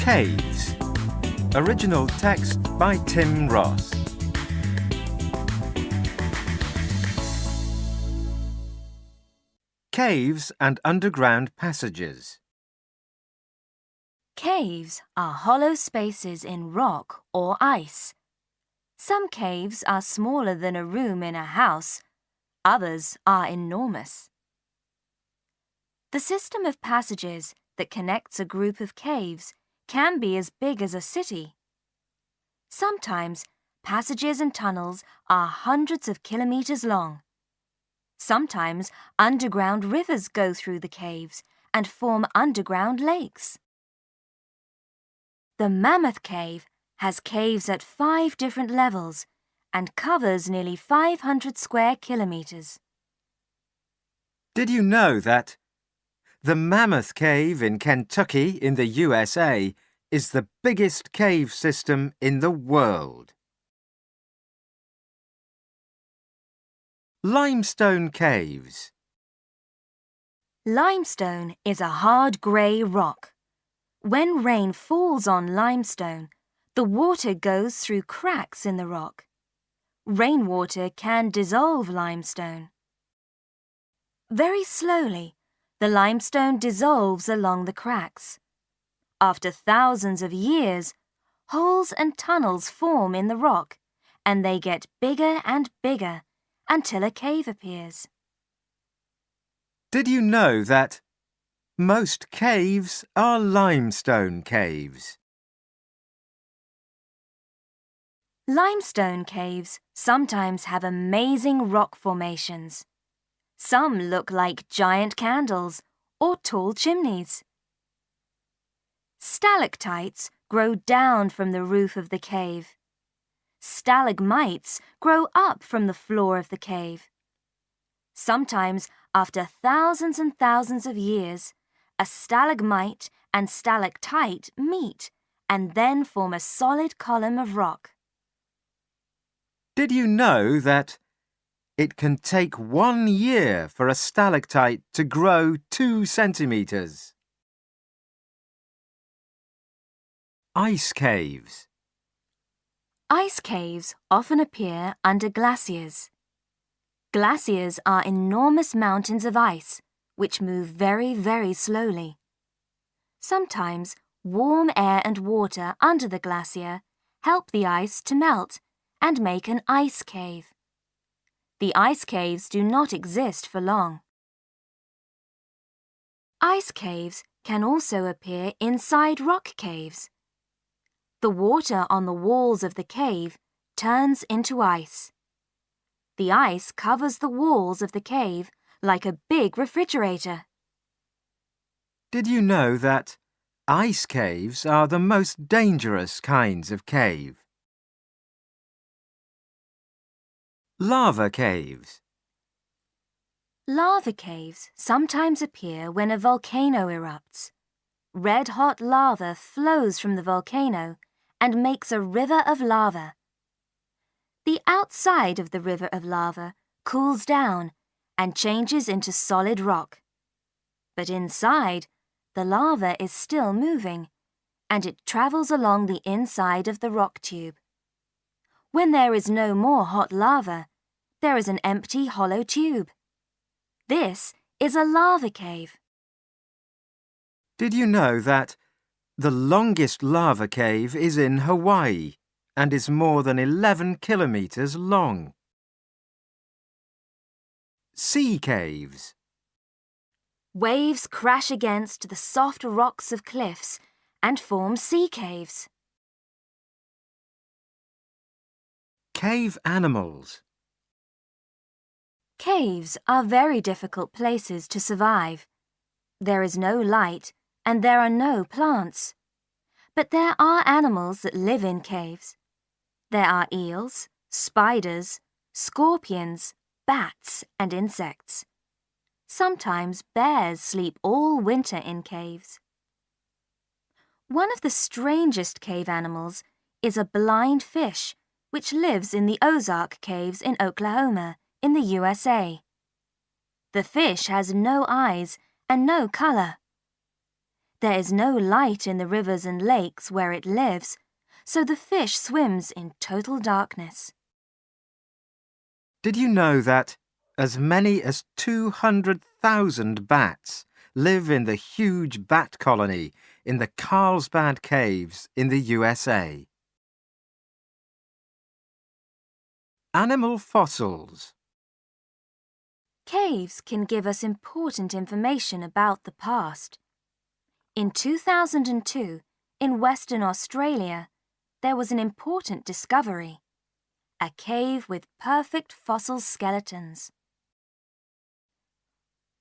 Caves. Original text by Tim Ross. Caves and underground passages. Caves are hollow spaces in rock or ice. Some caves are smaller than a room in a house. Others are enormous. The system of passages that connects a group of caves can be as big as a city. Sometimes passages and tunnels are hundreds of kilometers long. Sometimes underground rivers go through the caves and form underground lakes. The Mammoth Cave has caves at 5 different levels and covers nearly 500 square kilometers. Did you know that the Mammoth Cave in Kentucky in the USA is the biggest cave system in the world? Limestone Caves. Limestone is a hard grey rock. When rain falls on limestone, the water goes through cracks in the rock. Rainwater can dissolve limestone. Very slowly, the limestone dissolves along the cracks. After thousands of years, holes and tunnels form in the rock, and they get bigger and bigger until a cave appears. Did you know that most caves are limestone caves? Limestone caves sometimes have amazing rock formations. Some look like giant candles or tall chimneys. Stalactites grow down from the roof of the cave. Stalagmites grow up from the floor of the cave. Sometimes, after thousands and thousands of years, a stalagmite and stalactite meet and then form a solid column of rock. Did you know that it can take 1 year for a stalactite to grow 2 centimeters? Ice caves. Ice caves often appear under glaciers. Glaciers are enormous mountains of ice which move very, very slowly. Sometimes warm air and water under the glacier help the ice to melt and make an ice cave. The ice caves do not exist for long. Ice caves can also appear inside rock caves. The water on the walls of the cave turns into ice. The ice covers the walls of the cave like a big refrigerator. Did you know that ice caves are the most dangerous kinds of cave? Lava caves. Lava caves sometimes appear when a volcano erupts. Red-hot lava flows from the volcano and makes a river of lava. The outside of the river of lava cools down and changes into solid rock. But inside, the lava is still moving, and it travels along the inside of the rock tube. When there is no more hot lava, there is an empty hollow tube. This is a lava cave. Did you know that the longest lava cave is in Hawaii and is more than 11 kilometers long? Sea caves. Waves crash against the soft rocks of cliffs and form sea caves. Cave animals. Caves are very difficult places to survive. There is no light and there are no plants. But there are animals that live in caves. There are eels, spiders, scorpions, bats, and insects. Sometimes bears sleep all winter in caves. One of the strangest cave animals is a blind fish, which lives in the Ozark Caves in Oklahoma, in the USA. The fish has no eyes and no color. There is no light in the rivers and lakes where it lives, so the fish swims in total darkness. Did you know that as many as 200,000 bats live in the huge bat colony in the Carlsbad Caves in the USA? Animal fossils. Caves can give us important information about the past. In 2002, in Western Australia, there was an important discovery: a cave with perfect fossil skeletons.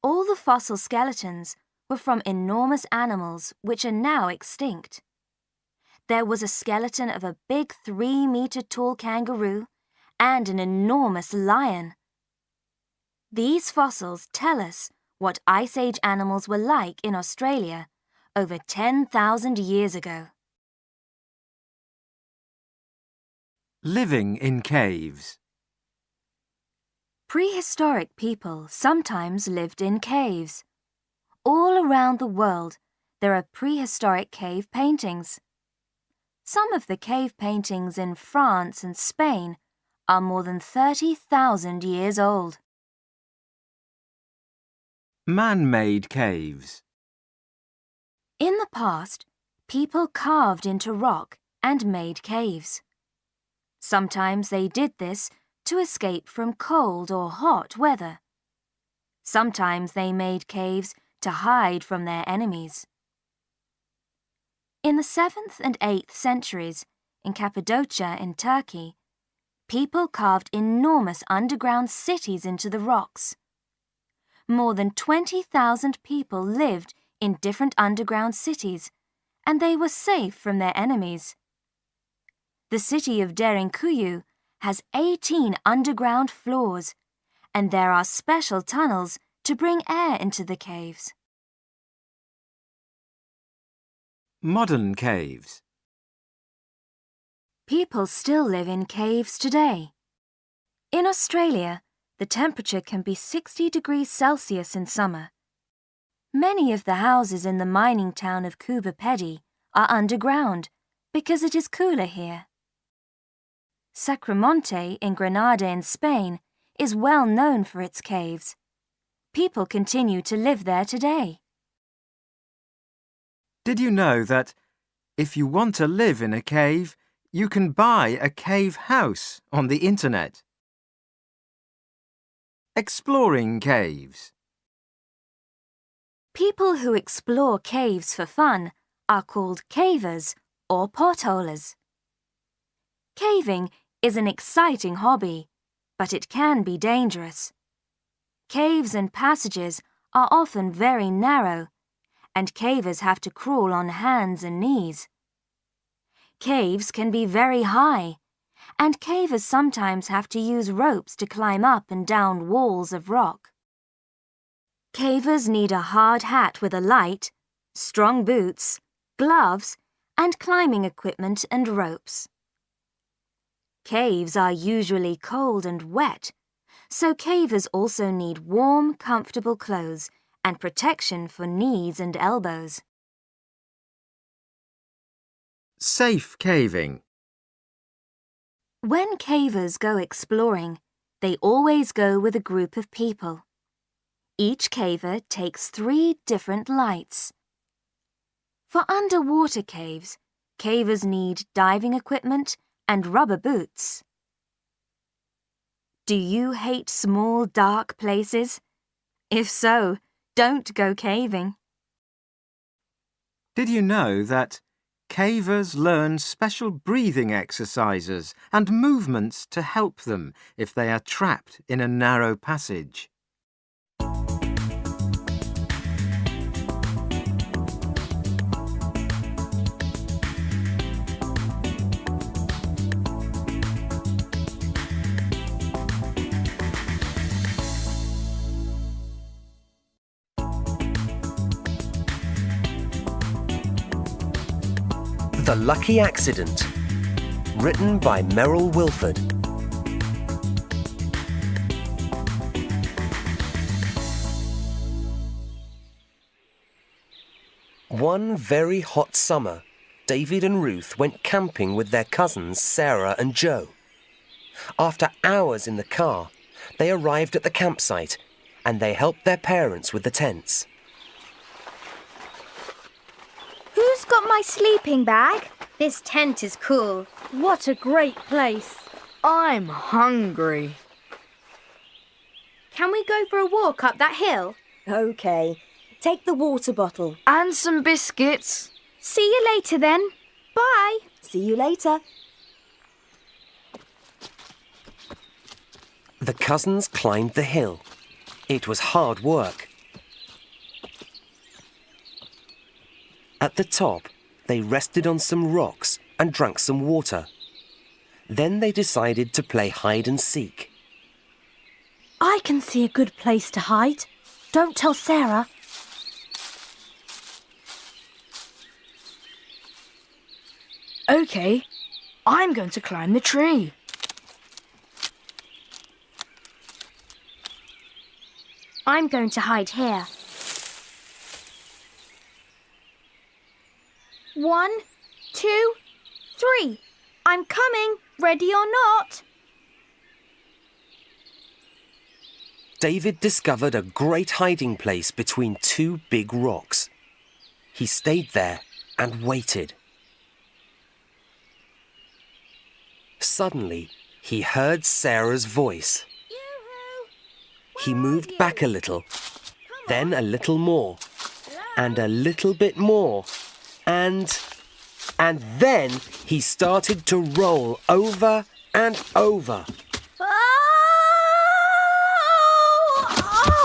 All the fossil skeletons were from enormous animals which are now extinct. There was a skeleton of a big 3-meter-tall kangaroo and an enormous lion. These fossils tell us what Ice Age animals were like in Australia over 10,000 years ago. Living in caves. Prehistoric people sometimes lived in caves. All around the world, there are prehistoric cave paintings. Some of the cave paintings in France and Spain are more than 30,000 years old. Man-made caves. In the past, people carved into rock and made caves. Sometimes they did this to escape from cold or hot weather. Sometimes they made caves to hide from their enemies. In the 7th and 8th centuries, in Cappadocia in Turkey, people carved enormous underground cities into the rocks. More than 20,000 people lived in different underground cities, and they were safe from their enemies. The city of Derinkuyu has 18 underground floors, and there are special tunnels to bring air into the caves. Modern caves. People still live in caves today. In Australia, the temperature can be 60 degrees Celsius in summer. Many of the houses in the mining town of Coobapedy are underground because it is cooler here. Sacromonte in Granada in Spain is well known for its caves. People continue to live there today. Did you know that if you want to live in a cave, you can buy a cave house on the internet? Exploring caves. People who explore caves for fun are called cavers or potholers. Caving is an exciting hobby, but it can be dangerous. Caves and passages are often very narrow, and cavers have to crawl on hands and knees. Caves can be very high, and cavers sometimes have to use ropes to climb up and down walls of rock. Cavers need a hard hat with a light, strong boots, gloves, and climbing equipment and ropes. Caves are usually cold and wet, so cavers also need warm, comfortable clothes and protection for knees and elbows. Safe caving. When cavers go exploring, they always go with a group of people. Each caver takes 3 different lights. For underwater caves, cavers need diving equipment and rubber boots. Do you hate small, dark places? If so, don't go caving. Did you know that cavers learn special breathing exercises and movements to help them if they are trapped in a narrow passage? The Lucky Accident, written by Merrill Wilford. One very hot summer, David and Ruth went camping with their cousins Sarah and Joe. After hours in the car, they arrived at the campsite and they helped their parents with the tents. Who's got my sleeping bag? This tent is cool. What a great place. I'm hungry. Can we go for a walk up that hill? OK. Take the water bottle. And some biscuits. See you later then. Bye. See you later. The cousins climbed the hill. It was hard work. At the top, they rested on some rocks and drank some water. Then they decided to play hide and seek. I can see a good place to hide. Don't tell Sarah. OK, I'm going to climb the tree. I'm going to hide here. 1, 2, 3. I'm coming, ready or not. David discovered a great hiding place between two big rocks. He stayed there and waited. Suddenly, he heard Sarah's voice. He moved back a little, then a little more, and a little bit more, and then he started to roll over and over.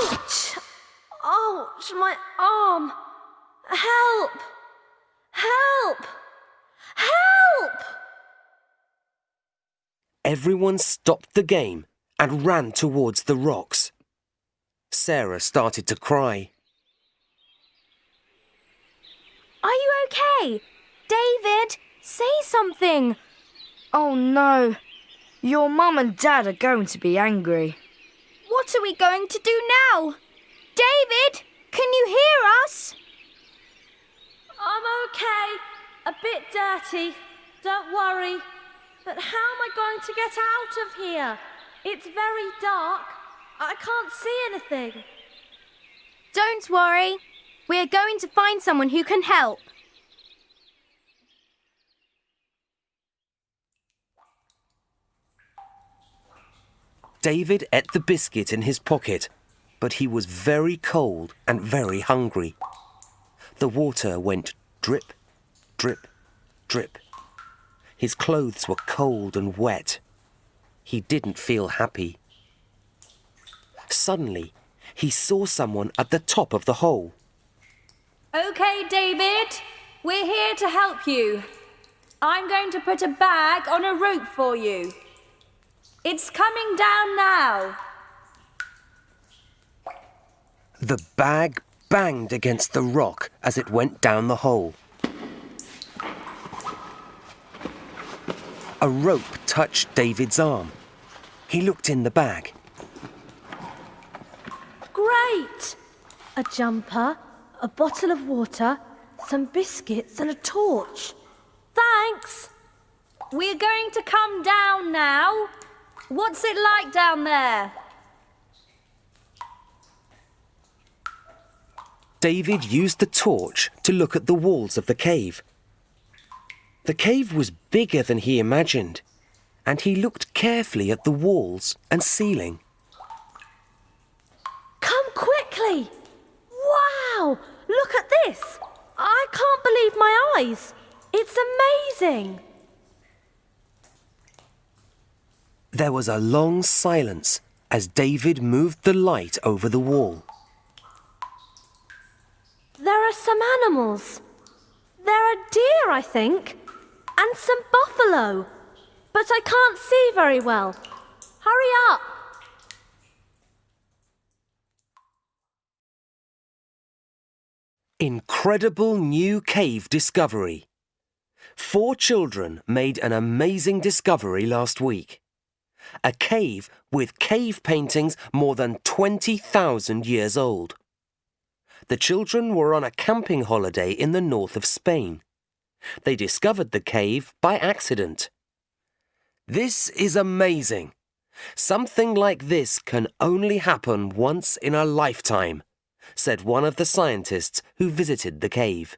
Ouch! Ouch, my arm! Help! Help! Help! Everyone stopped the game and ran towards the rocks. Sarah started to cry. Are you okay? David, say something. Oh no, your mum and dad are going to be angry. What are we going to do now? David, can you hear us? I'm okay. A bit dirty. Don't worry. But how am I going to get out of here? It's very dark. I can't see anything. Don't worry. We're going to find someone who can help. David ate the biscuit in his pocket, but he was very cold and very hungry. The water went drip, drip, drip. His clothes were cold and wet. He didn't feel happy. Suddenly, he saw someone at the top of the hole. Okay, David. We're here to help you. I'm going to put a bag on a rope for you. It's coming down now. The bag banged against the rock as it went down the hole. A rope touched David's arm. He looked in the bag. Great! A jumper, a bottle of water, some biscuits and a torch. Thanks. We're going to come down now. What's it like down there? David used the torch to look at the walls of the cave. The cave was bigger than he imagined, and he looked carefully at the walls and ceiling. Come quickly! Wow! Look at this! I can't believe my eyes! It's amazing! There was a long silence as David moved the light over the wall. There are some animals. There are deer, I think, and some buffalo. But I can't see very well. Hurry up! Incredible new cave discovery. 4 children made an amazing discovery last week. A cave with cave paintings more than 20,000 years old. The children were on a camping holiday in the north of Spain. They discovered the cave by accident. This is amazing. Something like this can only happen once in a lifetime, said one of the scientists who visited the cave.